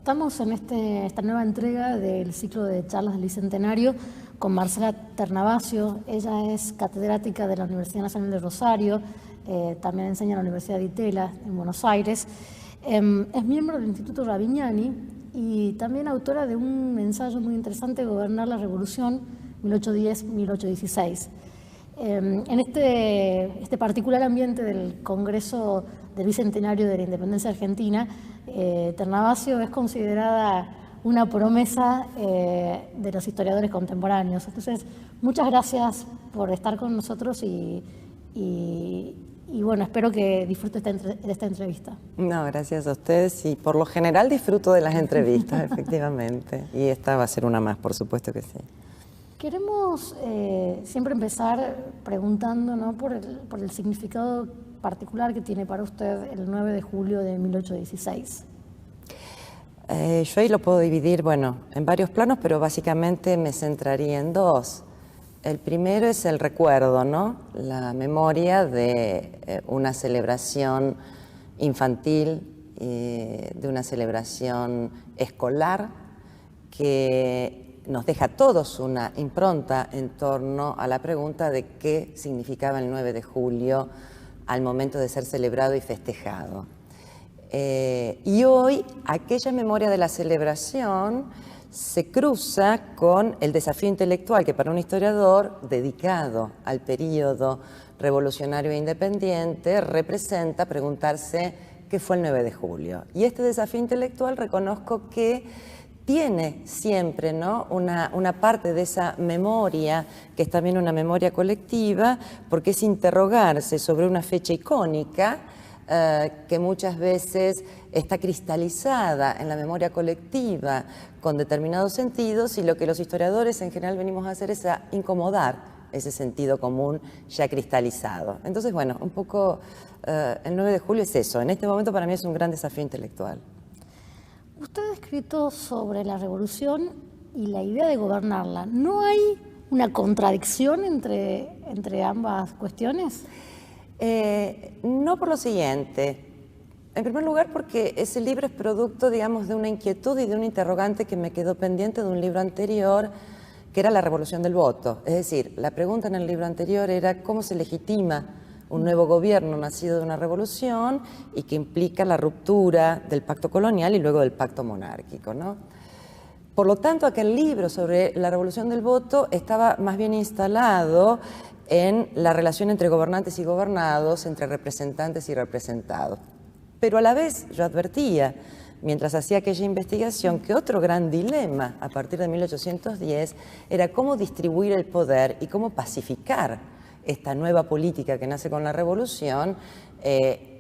Estamos en esta nueva entrega del ciclo de charlas del Bicentenario con Marcela Ternavasio. Ella es catedrática de la Universidad Nacional de Rosario, también enseña en la Universidad de Itela, en Buenos Aires. Es miembro del Instituto Ravignani y también autora de un ensayo muy interesante, Gobernar la Revolución, 1810-1816. En este particular ambiente del Congreso del Bicentenario de la Independencia Argentina, Ternavasio es considerada una promesa de los historiadores contemporáneos. Entonces, muchas gracias por estar con nosotros y bueno, espero que disfrutes de esta entrevista. No, gracias a ustedes y por lo general disfruto de las entrevistas, efectivamente. Y esta va a ser una más, por supuesto que sí. Queremos siempre empezar preguntando, ¿no?, por el significado particular que tiene para usted el 9 de julio de 1816. Yo ahí lo puedo dividir, bueno, en varios planos, pero básicamente me centraría en dos. El primero es el recuerdo, ¿no? La memoria de una celebración infantil, de una celebración escolar que nos deja a todos una impronta en torno a la pregunta de qué significaba el 9 de julio al momento de ser celebrado y festejado. Y hoy aquella memoria de la celebración se cruza con el desafío intelectual que para un historiador dedicado al periodo revolucionario e independiente representa preguntarse qué fue el 9 de julio. Y este desafío intelectual reconozco que tiene siempre, ¿no?, una parte de esa memoria, que es también una memoria colectiva, porque es interrogarse sobre una fecha icónica que muchas veces está cristalizada en la memoria colectiva con determinados sentidos, y lo que los historiadores en general venimos a hacer es a incomodar ese sentido común ya cristalizado. Entonces, bueno, un poco el 9 de julio es eso. En este momento para mí es un gran desafío intelectual. Usted ha escrito sobre la revolución y la idea de gobernarla. ¿No hay una contradicción entre ambas cuestiones? No, por lo siguiente. En primer lugar, porque ese libro es producto, digamos, de una inquietud y de un interrogante que me quedó pendiente de un libro anterior, que era la revolución del voto. Es decir, la pregunta en el libro anterior era cómo se legitima un nuevo gobierno nacido de una revolución y que implica la ruptura del pacto colonial y luego del pacto monárquico, ¿no? Por lo tanto, aquel libro sobre la revolución del voto estaba más bien instalado en la relación entre gobernantes y gobernados, entre representantes y representados. Pero a la vez yo advertía, mientras hacía aquella investigación, que otro gran dilema a partir de 1810 era cómo distribuir el poder y cómo pacificar esta nueva política que nace con la revolución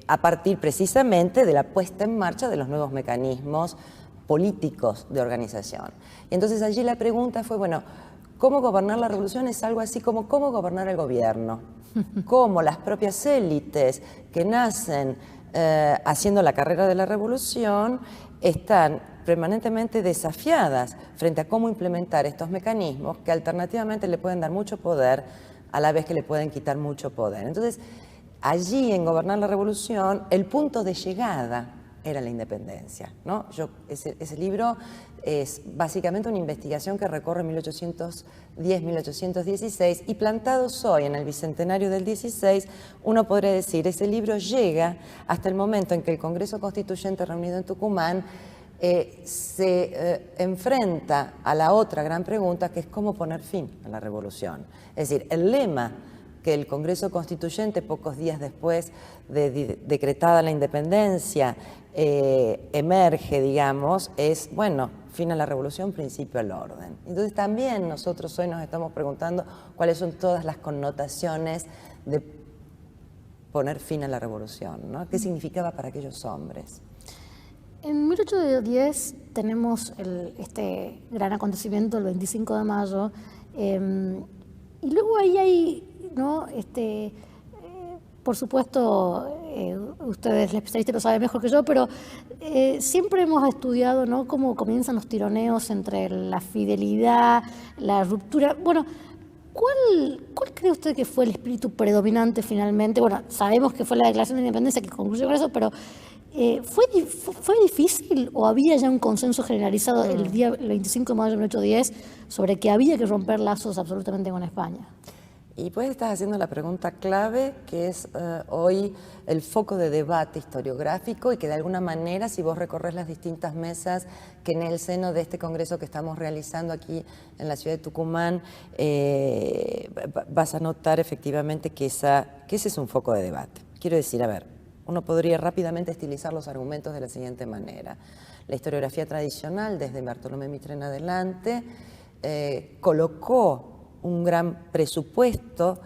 a partir precisamente de la puesta en marcha de los nuevos mecanismos políticos de organización. Y entonces allí la pregunta fue, bueno, ¿cómo gobernar la revolución? Es algo así como ¿cómo gobernar el gobierno? Cómo las propias élites que nacen haciendo la carrera de la revolución están permanentemente desafiadas frente a cómo implementar estos mecanismos que alternativamente le pueden dar mucho poder a la vez que le pueden quitar mucho poder. Entonces, allí en Gobernar la Revolución, el punto de llegada era la independencia, ¿no? Ese libro es básicamente una investigación que recorre 1810-1816 y plantados hoy en el Bicentenario del 16, uno podría decir, ese libro llega hasta el momento en que el Congreso Constituyente reunido en Tucumán se enfrenta a la otra gran pregunta, que es cómo poner fin a la revolución. Es decir, el lema que el Congreso Constituyente, pocos días después de decretada la independencia, emerge, digamos, es, bueno, fin a la revolución, principio al orden. Entonces también nosotros hoy nos estamos preguntando cuáles son todas las connotaciones de poner fin a la revolución, ¿no? ¿Qué significaba para aquellos hombres? En 1810 tenemos este gran acontecimiento, el 25 de mayo, y luego ahí hay, ¿no?, por supuesto, ustedes, el especialista, lo saben mejor que yo, pero siempre hemos estudiado, ¿no?, cómo comienzan los tironeos entre la fidelidad, la ruptura. Bueno, ¿Cuál cree usted que fue el espíritu predominante finalmente? Bueno, sabemos que fue la Declaración de Independencia que concluyó con eso, pero ¿fue difícil o había ya un consenso generalizado el 25 de mayo de 1810 sobre que había que romper lazos absolutamente con España? Y pues estás haciendo la pregunta clave, que es hoy el foco de debate historiográfico y que de alguna manera, si vos recorres las distintas mesas que en el seno de este congreso que estamos realizando aquí en la ciudad de Tucumán, vas a notar efectivamente que ese es un foco de debate. Quiero decir, a ver, uno podría rápidamente estilizar los argumentos de la siguiente manera. La historiografía tradicional, desde Bartolomé Mitre en adelante, colocó un gran presupuesto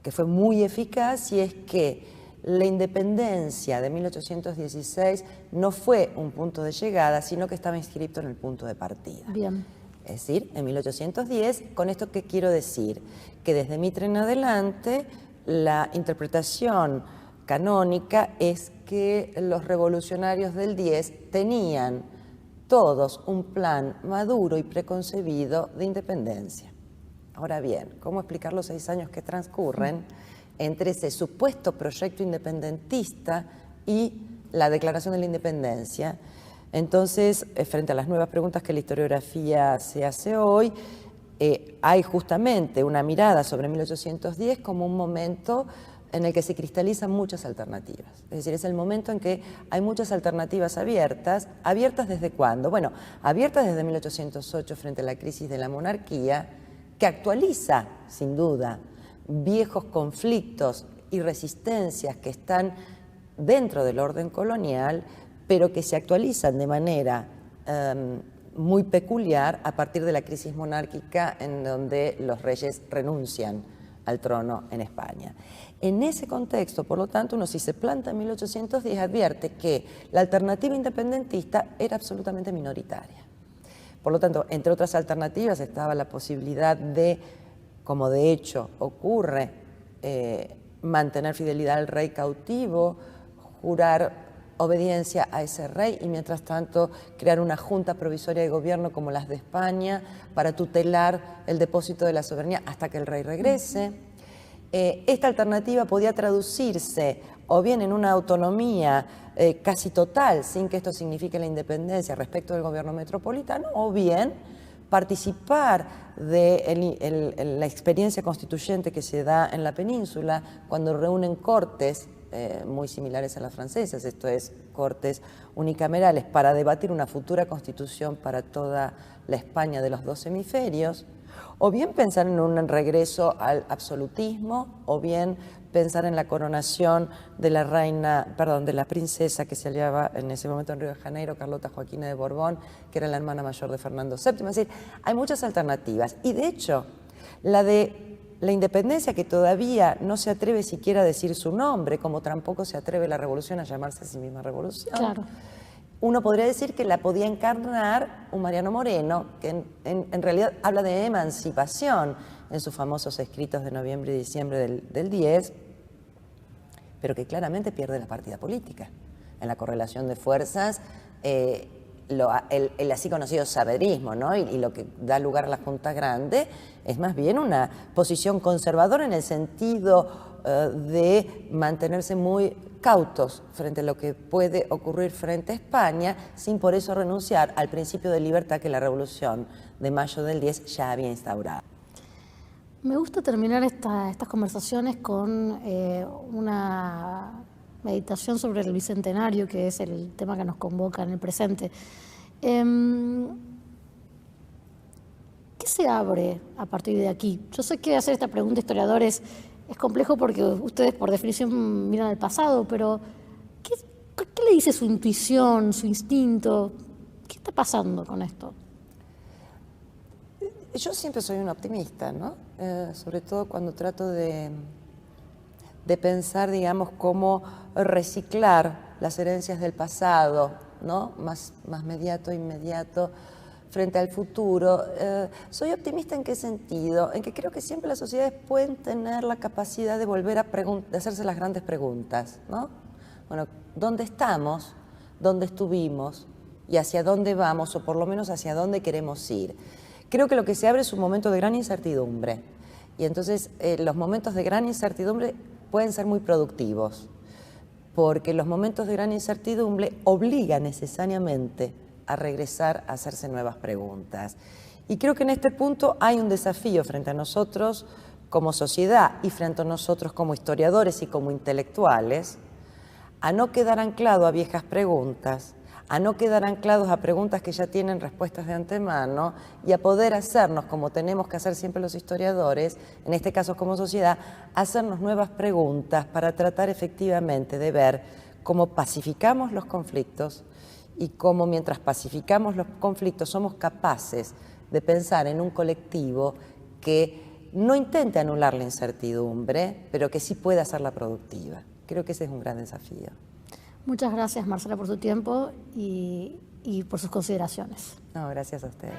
que fue muy eficaz, y es que la independencia de 1816 no fue un punto de llegada, sino que estaba inscrito en el punto de partida. Bien. Es decir, en 1810, ¿con esto qué quiero decir? Que desde Mitre en adelante la interpretación canónica es que los revolucionarios del 10 tenían todos un plan maduro y preconcebido de independencia. Ahora bien, ¿cómo explicar los 6 años que transcurren entre ese supuesto proyecto independentista y la declaración de la independencia? Entonces, frente a las nuevas preguntas que la historiografía se hace hoy, hay justamente una mirada sobre 1810 como un momento en el que se cristalizan muchas alternativas. Es decir, es el momento en que hay muchas alternativas abiertas. ¿Abiertas desde cuándo? Bueno, abiertas desde 1808 frente a la crisis de la monarquía, que actualiza, sin duda, viejos conflictos y resistencias que están dentro del orden colonial, pero que se actualizan de manera muy peculiar a partir de la crisis monárquica, en donde los reyes renuncian al trono en España. En ese contexto, por lo tanto, uno, si se planta en 1810, advierte que la alternativa independentista era absolutamente minoritaria. Por lo tanto, entre otras alternativas estaba la posibilidad de, como de hecho ocurre, mantener fidelidad al rey cautivo, jurar obediencia a ese rey y mientras tanto crear una junta provisoria de gobierno como las de España para tutelar el depósito de la soberanía hasta que el rey regrese. Esta alternativa podía traducirse o bien en una autonomía casi total, sin que esto signifique la independencia respecto del gobierno metropolitano, o bien participar de la experiencia constituyente que se da en la península cuando reúnen cortes muy similares a las francesas, esto es, cortes unicamerales, para debatir una futura constitución para toda la España de los 2 hemisferios, o bien pensar en un regreso al absolutismo, o bien pensar en la coronación de la de la princesa que se hallaba en ese momento en Río de Janeiro, Carlota Joaquina de Borbón, que era la hermana mayor de Fernando VII. Es decir, hay muchas alternativas. Y de hecho, la de la independencia, que todavía no se atreve siquiera a decir su nombre, como tampoco se atreve la revolución a llamarse a sí misma revolución. Claro. Uno podría decir que la podía encarnar un Mariano Moreno, que en realidad habla de emancipación en sus famosos escritos de noviembre y diciembre del 10, pero que claramente pierde la partida política. En la correlación de fuerzas, el así conocido saberismo, ¿no? y lo que da lugar a la Junta Grande es más bien una posición conservadora en el sentido de mantenerse muy cautos frente a lo que puede ocurrir frente a España, sin por eso renunciar al principio de libertad que la Revolución de mayo del 10 ya había instaurado. Me gusta terminar estas conversaciones con una meditación sobre el Bicentenario, que es el tema que nos convoca en el presente. ¿Qué se abre a partir de aquí? Yo sé que hacer esta pregunta a historiadores es complejo porque ustedes por definición miran al pasado, pero ¿qué le dice su intuición, su instinto? ¿Qué está pasando con esto? Yo siempre soy una optimista, ¿no? Sobre todo cuando trato de pensar, digamos, cómo reciclar las herencias del pasado, ¿no? Más inmediato, frente al futuro. Soy optimista ¿en qué sentido? En que creo que siempre las sociedades pueden tener la capacidad de volver a de hacerse las grandes preguntas, ¿no? Bueno, ¿dónde estamos? ¿Dónde estuvimos? ¿Y hacia dónde vamos? O por lo menos hacia dónde queremos ir. Creo que lo que se abre es un momento de gran incertidumbre. Y entonces los momentos de gran incertidumbre pueden ser muy productivos, porque los momentos de gran incertidumbre obligan necesariamente a regresar a hacerse nuevas preguntas. Y creo que en este punto hay un desafío frente a nosotros como sociedad y frente a nosotros como historiadores y como intelectuales, a no quedar anclado a viejas preguntas, a no quedar anclados a preguntas que ya tienen respuestas de antemano y a poder hacernos, como tenemos que hacer siempre los historiadores, en este caso como sociedad, hacernos nuevas preguntas para tratar efectivamente de ver cómo pacificamos los conflictos y cómo mientras pacificamos los conflictos somos capaces de pensar en un colectivo que no intente anular la incertidumbre, pero que sí pueda hacerla productiva. Creo que ese es un gran desafío. Muchas gracias, Marcela, por tu tiempo y por sus consideraciones. No, gracias a ustedes.